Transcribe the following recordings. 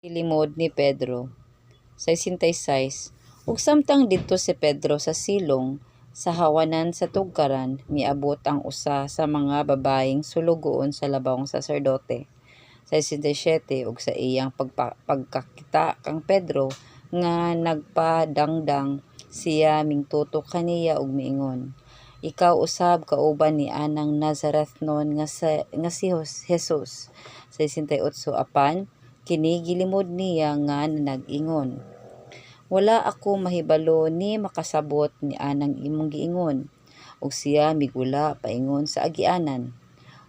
Ilimod ni Pedro, 66. Ug samtang didto si Pedro sa silong, sa hawanan sa tugkaran, miabot ang usa sa mga babaeng sulugoon sa labawng saserdote. 67. Ug sa iyang pagkakita kang Pedro nga nagpadangdang, siya mingtutok kaniya ug miingon, "Ikaw usab kauban ni anang Nazarethnon nga si Jesus." 68. Apan kini gilimod niya nga nag-ingon, "Wala ako mahibalo ni makasabot ni anang imong giingon." Ug siya migula paingon sa agianan.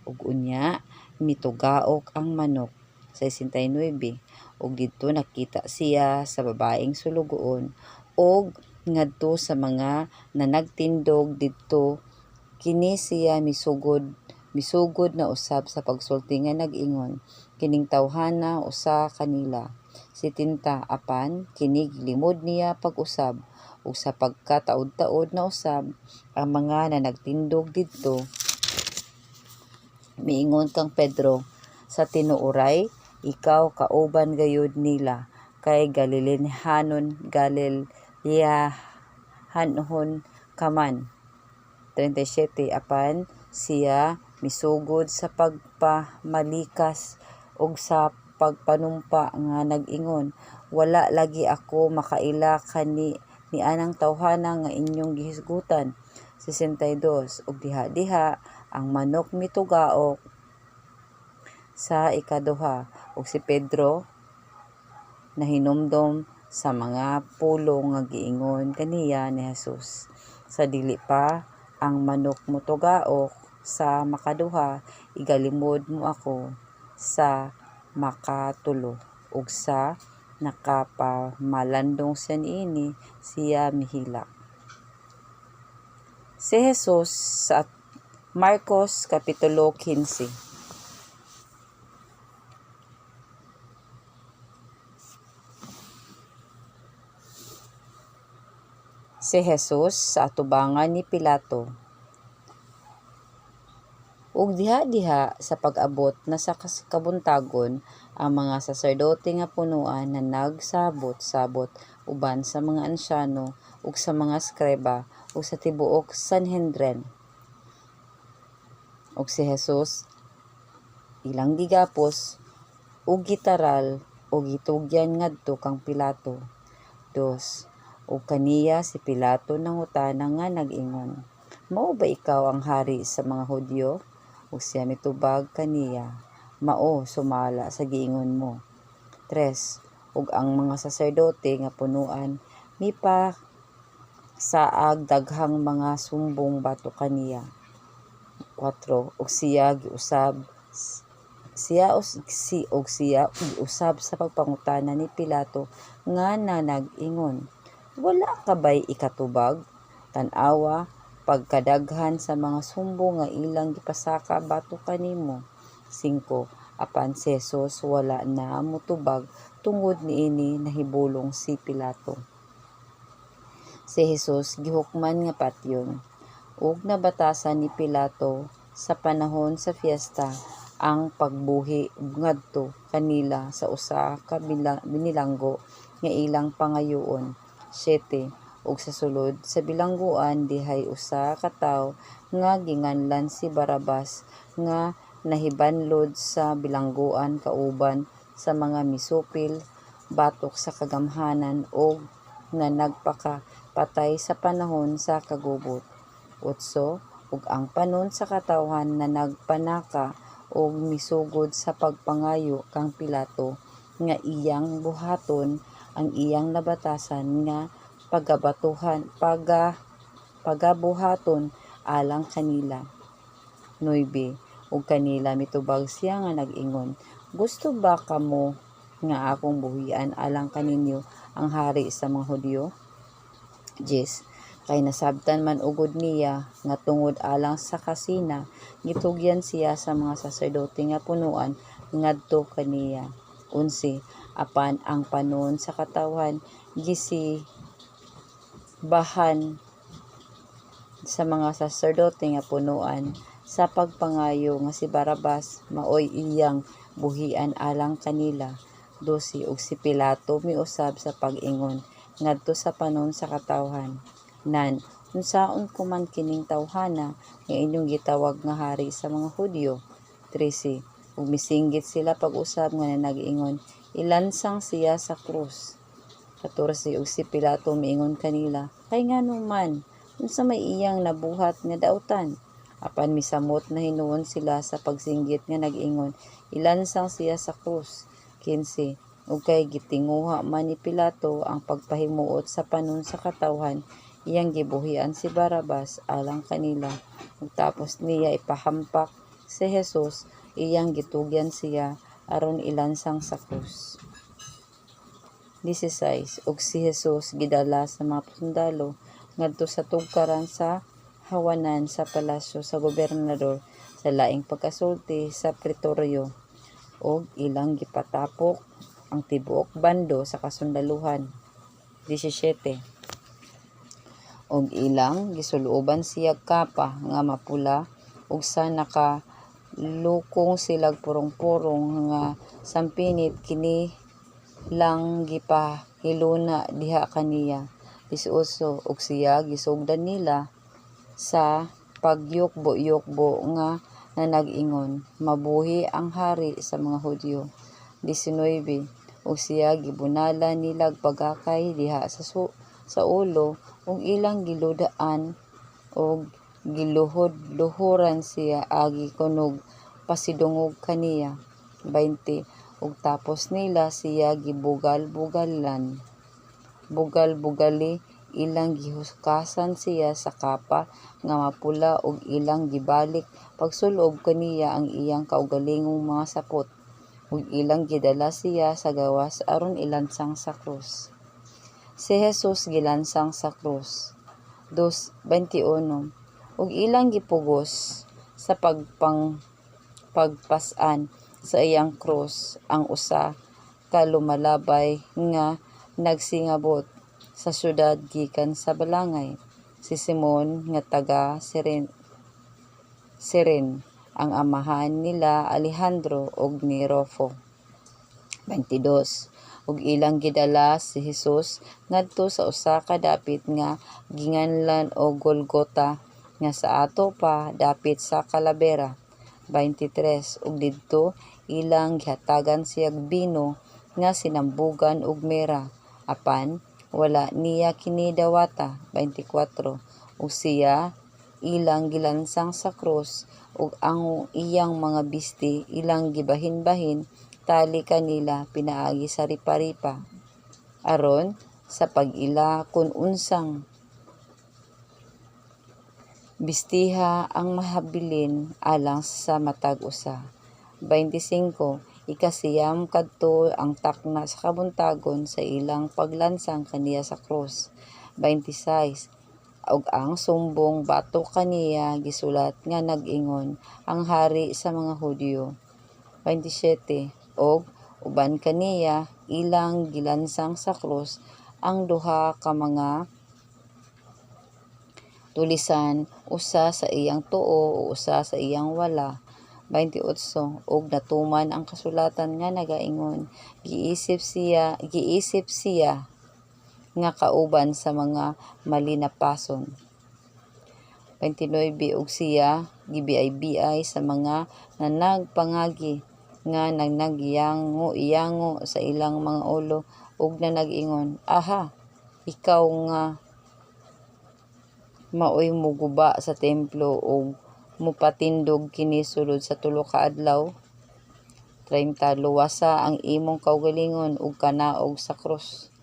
Ug unya mitugaok ang manok. 69. Ug didto nakita siya sa babaeng sulugoon ug ngadto sa mga nanagtindog didto, kini siya misugod na usab sa pagsulti nga nag-ingon, "Kining tawhana usa kanila." 70. Apan kini gilimod niya pag-usab, ug sa pagkataod-taod na usab ang mga nanagtindog didto, miingon kang Pedro, "Sa tinuoray, ikaw kauban gayud nila, kay Galileahanon ka man." 37. Apan siya misugod sa pagpamalikas ug sa pagpanumpa nga nag-ingon, "Wala lagi ako makaila ni anang tawhana nga inyong gihisgutan." 62. Ug diha ang manok mitugaok sa ikaduha, ug si Pedro nahinumdom sa mga pulong nga giingon kaniya ni Jesus, "Sa dili pa ang manok motugaok sa makaduha, igalimod mo ako sa makatulo." Ug sa nakapamalandong siya niini, siya mihilak. Si Jesus sa Marcos Kapitulo 15. Si Jesus sa atubangan ni Pilato. Ug diha sa pag-abot na sa kabuntagon, ang mga saserdote nga punoan na nagsabot-sabot uban sa mga ansyano ug sa mga eskreba ug sa tibuok Sanhedrin. Ug si Jesus ilang gigapos ug gitaral ug gitugyan ngadto kang Pilato. 2. Ug kaniya si Pilato nangutana nga nag-ingon, "Mao ba ikaw ang hari sa mga Hudyo?" Ug siya mitubag kaniya, "Mao sumala sa giingon mo." 3. Ug ang mga saserdote nga punoan mipasaag daghang mga sumbong batok kaniya. 4. Ug siya giusab sa pagpangutana ni Pilato nga nag-ingon, "Wala ka ba'y ikatubag? Tan-awa pagkadaghan sa mga sumbong nga ilang gipasaka batok kanimo." 5. Apan si Jesus wala na motubag tungod niini nahibulong si Pilato. Si Jesus gihukman nga patyon, ug nabatasan ni Pilato sa panahon sa fiesta ang pagbuhi ngadto kanila sa usa ka binilanggo nga ilang pangayoon. 7. Ug sa sulod sa bilangguan dihay usa ka tawo nga ginganlan si Barrabas nga nahibanlod sa bilangguan kauban sa mga misupil batok sa kagamhanan ug nga nagpakapatay sa panahon sa kagubot. 8. Ug ang panon sa katawhan na nagpanaka ug misugod sa pagpangayo kang Pilato nga iyang buhaton ang iyang nabatasan nga pagabuhaton alang kanila. 9. Ug kanila mitubag siya nga nag-ingon, "Gusto ba kamo nga akong buhian alang kaninyo ang hari sa mga Hudyo?" 10. Kay nasabtan man ugod niya nga tungod alang sa kasina, gitugyan siya sa mga saserdote nga punoan ngadto kaniya. 11. Apan ang panon sa katawhan gisibahan sa mga saserdote nga punoan sa pagpangayo nga si Barrabas maoy iyang buhian alang kanila. 12 ug si Pilato miusab sa pag-ingon ngadto sa panon sa katawhan, nan unsaon ko man kining tawhana nga inyong gitawag nga hari sa mga Hudyo? 13 ug misinggit sila pag-usab nga nag-ingon ilansang siya sa krus. 14 ug si Pilato miingon kanila, kay ngano man unsa may iyang nabuhat nga daotan? Apan misamot na hinuon sila sa pagsinggit nga nag-ingon, ilansang siya sa krus. 15 ug kay gitinguha man ni Pilato ang pagpahimuot sa panon sa katawhan, iyang gibuhian si Barrabas alang kanila. Ug tapos niya ipahampak si Jesus, iyang gitugyan siya aron ilansang sa krus. 16 ug si Jesus gidala sa mga sundalo ngadto sa tugkaran sa hawanan sa palasyo sa gobernador sa laing pagkasulti sa Pretorio ug ilang gipatapok ang tibuok bando sa kasundaluhan. 17 ug ilang gisuluoban siya kapa nga mapula ug sa nakalukong silag purong-purong nga sampinit kini lang gipahiluna diha kaniya. 18 ug siya gisugdan nila sa pagyukbo-yukbo nga nag-ingon, mabuhi ang hari sa mga Hudyo. 19 ug siya gibunala nilag pagakay diha sa ulo ug ilang giludaan ug giluhod-luhuran siya agi kunog pasidungog kaniya. 20 ug tapos nila siya gibugal-bugali ilang gihuskasan siya sa kapa nga mapula ug ilang gibalik pagsulob kaniya ang iyang kaugalingong mga sapot ug ilang gidala siya sa gawas aron ilansang sa krus. Si Jesus gilansang sa krus. 21 ug ilang gipugos sa pagpas-an sa iyang krus ang usa ka lumalabay nga nagsingabot sa syudad gikan sa balangay, si Simon nga taga Cyrene, ang amahan nila Alejandro ug ni Rufo. 22 ug ilang gidala si Jesus ngadto sa usa ka dapit nga ginganlan og Golgota nga sa ato pa dapit sa Calavera. 23 ug didto ilang gihatagan siyag bino nga sinambugan og mera, apan wala niya kini dawata. 24 ug siya ilang gilansang sa krus ug ang iyang mga bisti ilang gibahin-bahin tali kanila pinaagi sa ripa-ripa aron sa pag-ila kun unsang bistiha ang mahabilin alang sa matag usa. 25 ikasiyam kadto ang takna sa kabuntagon sa ilang paglansang kaniya sa krus. 26 ug ang sumbong batok kaniya gisulat nga nag-ingon, ang hari sa mga Hudyo. 27 ug uban kaniya ilang gilansang sa krus ang duha ka mga tulisan, usa sa iyang tuo o usa sa iyang wala. 28 ug natuman ang kasulatan nga nagaingon, giisip siya nga kauban sa mga malinapason. 29 ug siya gibiay-biay sa mga nanagpangagi nga nagnagiyango-iyango sa ilang mga ulo ug nag-ingon, aha, ikaw nga maoy muguba sa templo ug mupatindog kini sulod sa 3 ka adlaw. 30 luwasa ang imong kaugalingon ug kanaog sa krus.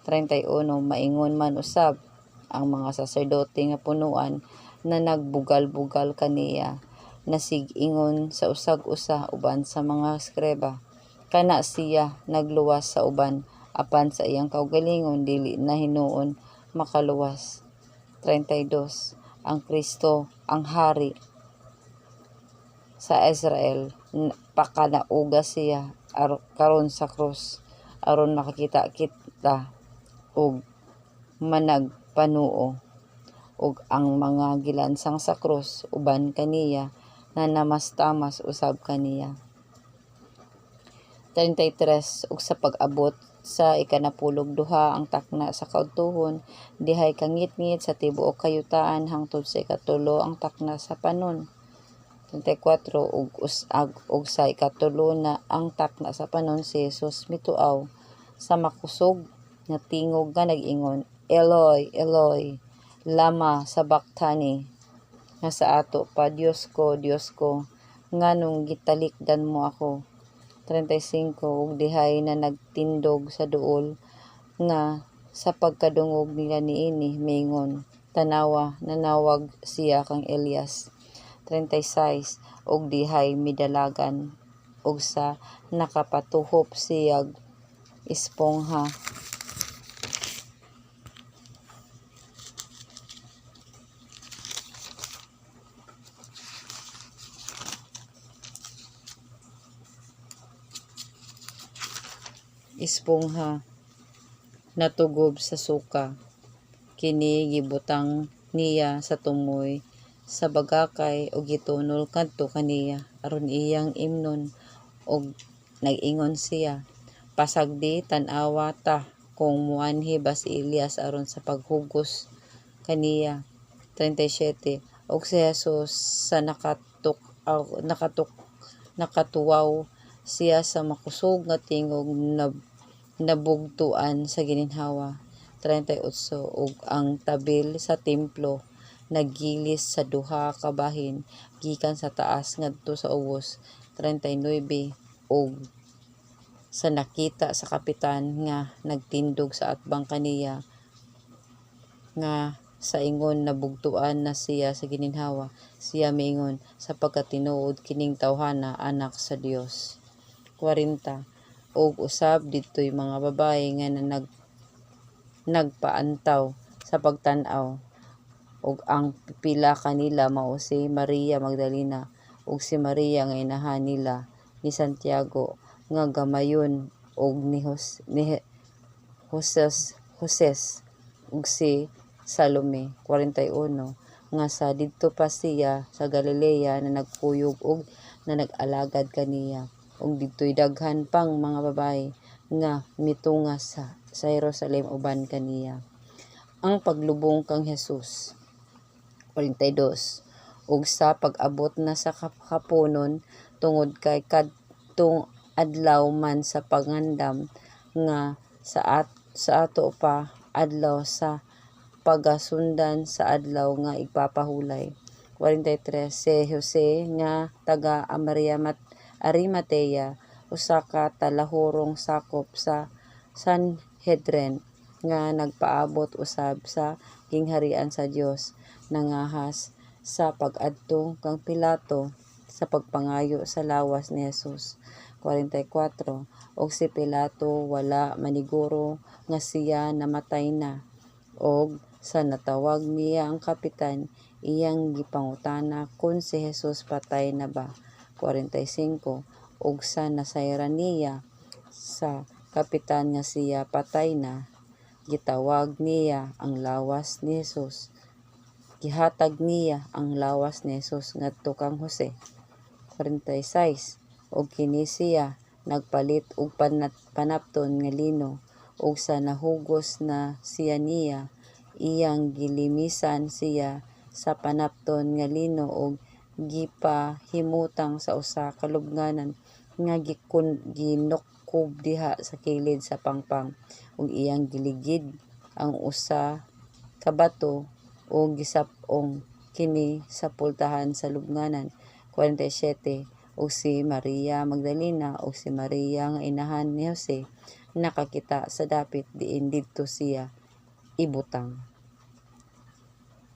31 maingon man usab ang mga saserdote nga punuan na nagbugal-bugal kaniya, nasig-ingon sa usag-usa uban sa mga eskreba, kana siya nagluwas sa uban apan sa iyang kaugalingon dili na hinuon makaluwas. 32 ang Kristo ang hari sa Israel, pakanauga siya karon sa krus aron makakita kita og managpanuo ug ang mga gilansang sa krus uban kaniya na namastamas usab kaniya. 33 ug sa pag-abot sa ikanapulog duha ang takna sa kaudtohon dihay kangit-ngit sa tibuok kayutaan hangtod sa ikatulo ang takna sa panon. 34 ug sa ikatulo na ang takna sa panon si Jesus mituaw sa makusog nga tingog nga nag-ingon, Eloi, Eloi, lama sabachthani, nga sa ato pa, Diyos ko, nganong gitalikdan mo ako. 35 ug dihay na nagtindog sa duol nga sa pagkadungog nila niini mingon, tanawa nanawag siya kang Elias. 36 ug dihay midalagan ug sa nakapatuhop siyag espongha. Espongha natugob sa suka, kini gibutang niya sa tumoy sa bagakay ug gitunol kadto kaniya aron iyang imnon ug nag-ingon siya, pasagdi tan-awa ta kung muanhi ba si Elias aron sa paghugos kaniya. 37 ug si Jesus sa nakatuwaw siya sa makusog nga tingog nabugtuan sa gininhawa. 38 ug ang tabil sa templo naggilis sa duha ka bahin gikan sa taas ngadto sa ubos. 39 ug sa nakita sa kapitan nga nagtindog sa atbang kaniya nga sa ingon nabugtuan na siya sa gininhawa, siya miingon, sapagkat tinuod kining tawhana anak sa Dios. 40 ug usab ditoy mga babaye nga nagpaantaw sa pagtan-aw ug ang pipila kanila mao si Maria Magdalena ug si Maria nga inahan nila ni Santiago nga gamayon ug ni Joses ug si Salome. 41 nga sa didto pa siya sa Galilea na nagkuyog ug na nag-alagad kaniya ug didto'y daghan pang mga babaye nga mitungas sa Jerusalem uban kaniya. Ang paglubong kang Jesus. 42 ug sa pag-abot na sa hapunon tungod kay kadtong adlaw man sa pangandam nga sa ato pa adlaw sa pagasundan sa adlaw nga igpapahulay. 43 si Jose nga taga Arimatea, usa ka talahurong sakop sa Sanhedrin nga nagpaabot usab sa gingharian sa Dios, nangahas sa pag-adto kang Pilato sa pagpangayo sa lawas ni Jesus. 44 ug si Pilato wala maniguro nga siya namatay na ug sa natawag niya ang kapitan iyang gipangutana kun si Jesus patay na ba. 45 ug sa nasayran niya sa kapitan nga siya patay na, gitawag niya ang lawas ni Jesus. Gihatag niya ang lawas ni Jesus ngadto kang Jose. 46 ug kini siya nagpalit og panapton nga lino ug sa nahugos na siya niya, iyang gilimisan siya sa panapton nga lino ug gipahimutang sa usa ka lubnganan nga ginukkob diha sa kilid sa pangpang ug iyang giligid ang usa ka bato ug gisap-ong kini sa pultahan sa lubnganan. 47 ug si Maria Magdalena ug si Maria nga inahan ni Jose nakakita sa dapit diin didto siya ibutang.